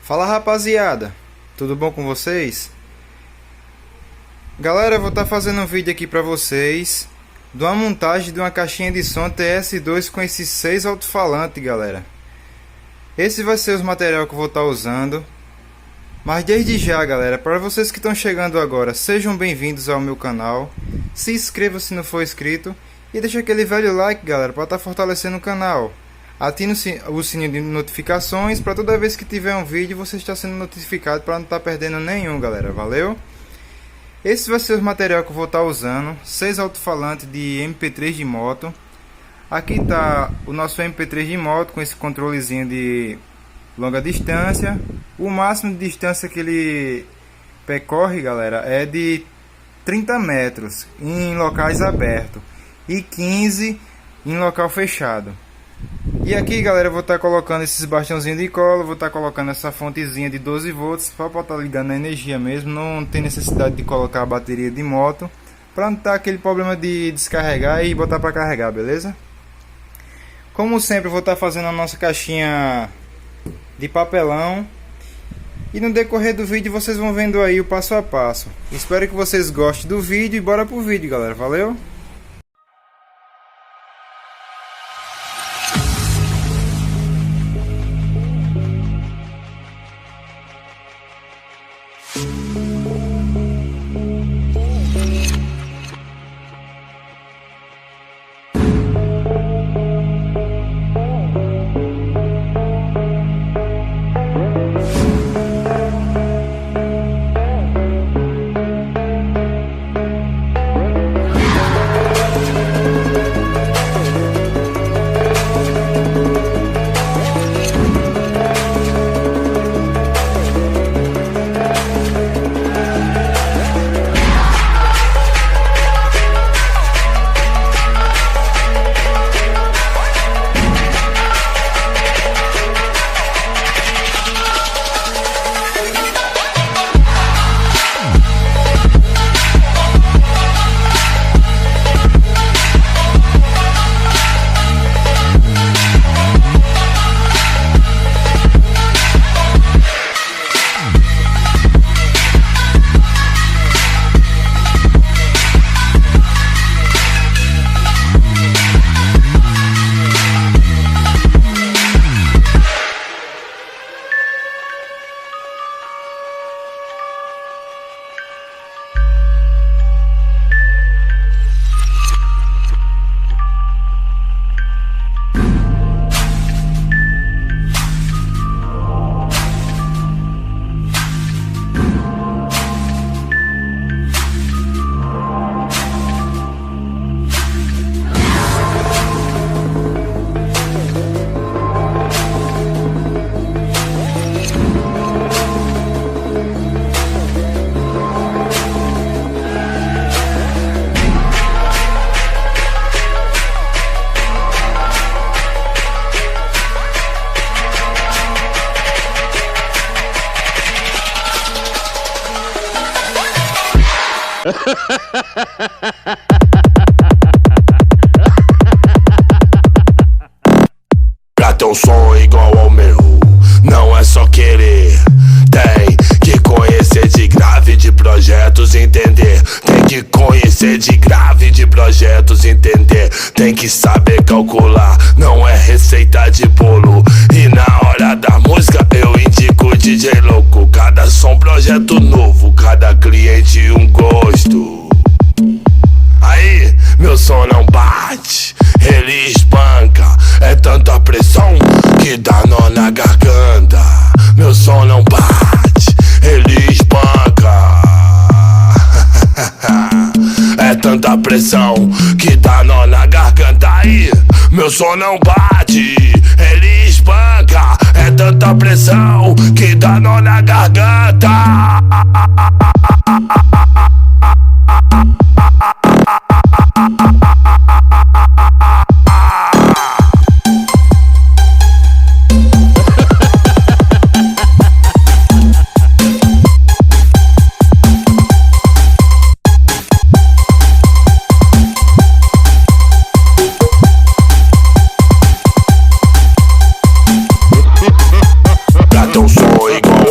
Fala rapaziada, tudo bom com vocês? Galera, eu vou estar fazendo um vídeo aqui pra vocês de uma montagem de uma caixinha de som TS2 com esses 6 alto-falantes, galera. Esse vai ser os materiais que eu vou estar usando. Mas desde já, galera, para vocês que estão chegando agora, sejam bem-vindos ao meu canal. Se inscreva se não for inscrito e deixa aquele velho like, galera, para estar fortalecendo o canal. Ative o sininho de notificações para toda vez que tiver um vídeo você estar sendo notificado, para não estar perdendo nenhum, galera. Valeu? Esse vai ser o material que eu vou estar usando. 6 alto-falantes de MP3 de moto. Aqui está o nosso MP3 de moto com esse controlezinho de longa distância. O máximo de distância que ele percorre, galera, é de 30 metros em locais abertos e 15 em local fechado. E aqui, galera, eu vou estar colocando esses bastãozinhos de cola, vou estar colocando essa fontezinha de 12 volts para estar ligando a energia mesmo. Não tem necessidade de colocar a bateria de moto, para não estar aquele problema de descarregar e botar para carregar, beleza? Como sempre, eu vou estar fazendo a nossa caixinha de papelão. E no decorrer do vídeo vocês vão vendo aí o passo a passo. Espero que vocês gostem do vídeo e bora pro vídeo, galera. Valeu? Pra ter um som igual ao meu, não é só querer. Tem que conhecer de grave de projetos, entender. Tem que conhecer de grave de projetos, entender. Tem que saber calcular, não é receita de bolo. E na hora da música eu indico o DJ louco. Cada som projeto novo, cada cliente um gosto. Aí, meu som não bate, ele espanca. É tanta pressão que dá nó na garganta. Meu som não bate, ele espanca. É tanta pressão que dá nó na garganta. Aí, meu som não bate, ele espanca. É tanta pressão que dá nó na garganta. Pra ter um som igual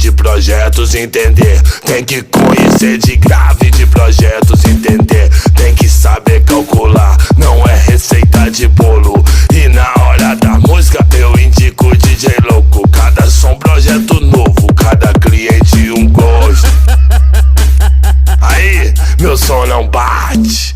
de projetos, entender. Tem que conhecer de grave de projetos, entender. Tem que saber calcular, não é receita de bolo. E na hora da música eu indico o DJ louco. Cada som projeto novo, cada cliente um gosto. Aí, meu som não bate,